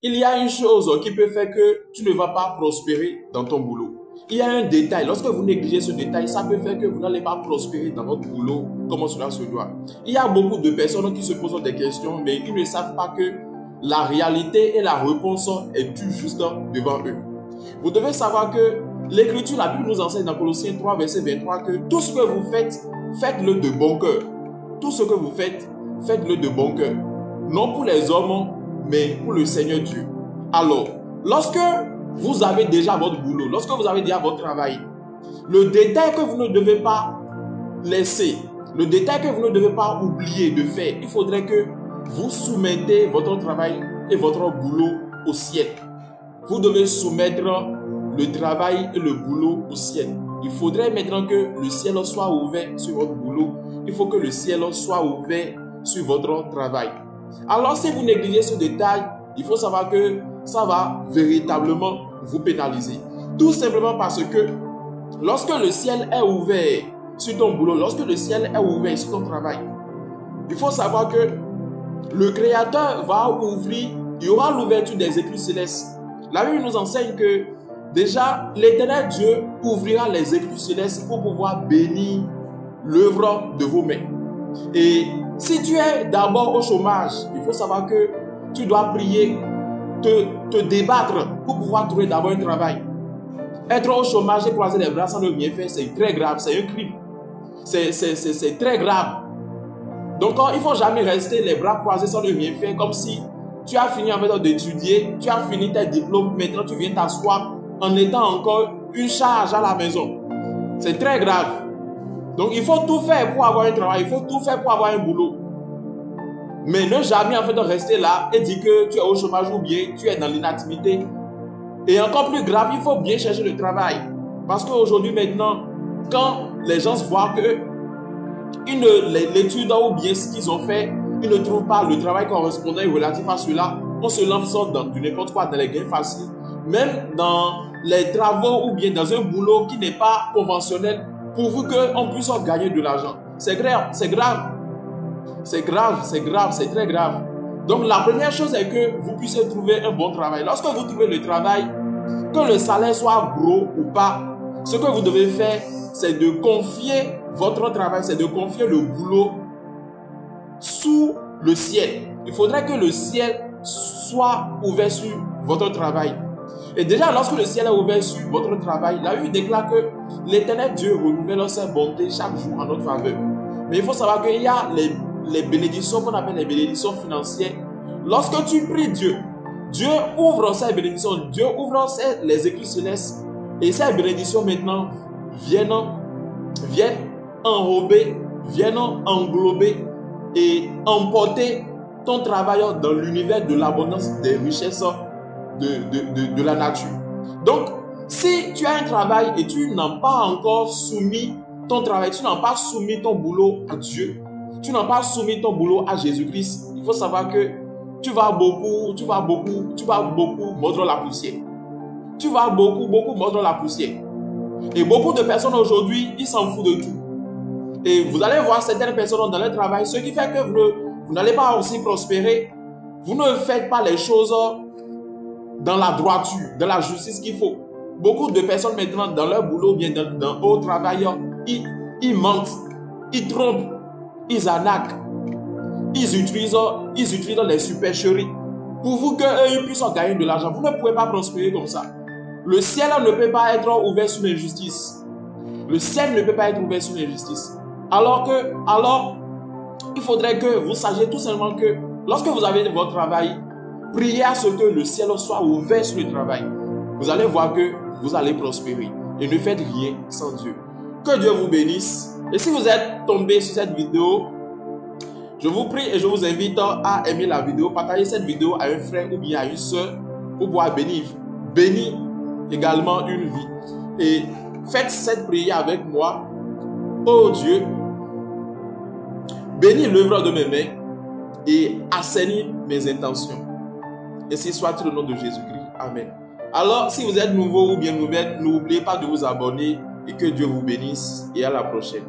il y a une chose qui peut faire que tu ne vas pas prospérer dans ton boulot. Il y a un détail. Lorsque vous négligez ce détail, ça peut faire que vous n'allez pas prospérer dans votre boulot comme cela se doit. Il y a beaucoup de personnes qui se posent des questions, mais ils ne savent pas que la réalité et la réponse est tout juste devant eux. Vous devez savoir que l'Écriture, la Bible nous enseigne dans Colossiens 3, verset 23, que tout ce que vous faites, faites-le de bon cœur. Tout ce que vous faites, faites-le de bon cœur. Non pour les hommes, mais pour le Seigneur Dieu. Alors, lorsque vous avez déjà votre boulot, lorsque vous avez déjà votre travail, le détail que vous ne devez pas laisser, le détail que vous ne devez pas oublier de faire, il faudrait que vous soumettez votre travail et votre boulot au ciel. Vous devez soumettre le travail et le boulot au ciel. Il faudrait maintenant que le ciel soit ouvert sur votre boulot. Il faut que le ciel soit ouvert sur votre travail. Alors, si vous négligez ce détail, il faut savoir que ça va véritablement vous pénaliser. Tout simplement parce que lorsque le ciel est ouvert sur ton boulot, lorsque le ciel est ouvert sur ton travail, il faut savoir que le Créateur va ouvrir, il y aura l'ouverture des écrits célestes. La Bible nous enseigne que déjà, l'Éternel Dieu ouvrira les écrits célestes pour pouvoir bénir l'œuvre de vos mains. Et si tu es d'abord au chômage, il faut savoir que tu dois prier, te débattre pour pouvoir trouver d'abord un travail. Être au chômage et croiser les bras sans ne rien faire, c'est très grave, c'est un crime. C'est très grave. Donc, il ne faut jamais rester les bras croisés sans ne rien faire, comme si tu as fini en fait d'étudier, tu as fini tes diplômes, maintenant tu viens t'asseoir en étant encore une charge à la maison. C'est très grave. Donc, il faut tout faire pour avoir un travail, il faut tout faire pour avoir un boulot. Mais ne jamais en fait rester là et dire que tu es au chômage ou bien tu es dans l'inactivité. Et encore plus grave, il faut bien chercher le travail. Parce qu'aujourd'hui maintenant, quand les gens voient que l'étude ou bien ce qu'ils ont fait, ils ne trouvent pas le travail correspondant et relatif à cela, on se lance dans du n'importe quoi, dans les gains faciles, même dans les travaux ou bien dans un boulot qui n'est pas conventionnel, pourvu qu'on puisse gagner de l'argent. C'est grave, c'est grave. C'est grave, c'est grave, c'est très grave. Donc la première chose est que vous puissiez trouver un bon travail. Lorsque vous trouvez le travail, que le salaire soit gros ou pas, ce que vous devez faire, c'est de confier votre travail, c'est de confier le boulot sous le ciel. Il faudrait que le ciel soit ouvert sur votre travail. Et déjà, lorsque le ciel est ouvert sur votre travail, la Bible déclare que l'Éternel Dieu renouvelle sa bonté chaque jour en notre faveur. Mais il faut savoir qu'il y a les bénédictions qu'on appelle les bénédictions financières. Lorsque tu pries Dieu, Dieu ouvre ses bénédictions, Dieu ouvre les écrits célestes. Et ces bénédictions maintenant viennent enrober, viennent englober et emporter ton travail dans l'univers de l'abondance des richesses de la nature. Donc, si tu as un travail et tu n'as pas encore soumis ton travail, tu n'as pas soumis ton boulot à Dieu, tu n'as pas soumis ton boulot à Jésus-Christ, il faut savoir que tu vas beaucoup mordre la poussière. Tu vas beaucoup mordre la poussière. Et beaucoup de personnes aujourd'hui, ils s'en foutent de tout. Et vous allez voir certaines personnes dans leur travail, ce qui fait que vous n'allez pas aussi prospérer. Vous ne faites pas les choses dans la droiture, dans la justice qu'il faut. Beaucoup de personnes maintenant dans leur boulot, bien au travail, ils mentent, ils trompent, ils arnaquent, ils utilisent les supercheries pour vous qu'eux puissent gagner de l'argent. Vous ne pouvez pas prospérer comme ça. Le ciel ne peut pas être ouvert sur l'injustice. Le ciel ne peut pas être ouvert sur l'injustice. Alors, il faudrait que vous sachiez tout simplement que lorsque vous avez votre travail, priez à ce que le ciel soit ouvert sur le travail. Vous allez voir que vous allez prospérer. Et ne faites rien sans Dieu. Que Dieu vous bénisse. Et si vous êtes tombé sur cette vidéo, je vous prie et je vous invite à aimer la vidéo, partager cette vidéo à un frère ou bien à une soeur pour pouvoir bénir également une vie. Et faites cette prière avec moi. Oh Dieu, bénis l'œuvre de mes mains et assainis mes intentions. Ainsi soit-il au nom de Jésus-Christ. Amen. Alors, si vous êtes nouveau ou bien nouvelle, n'oubliez pas de vous abonner et que Dieu vous bénisse et à la prochaine.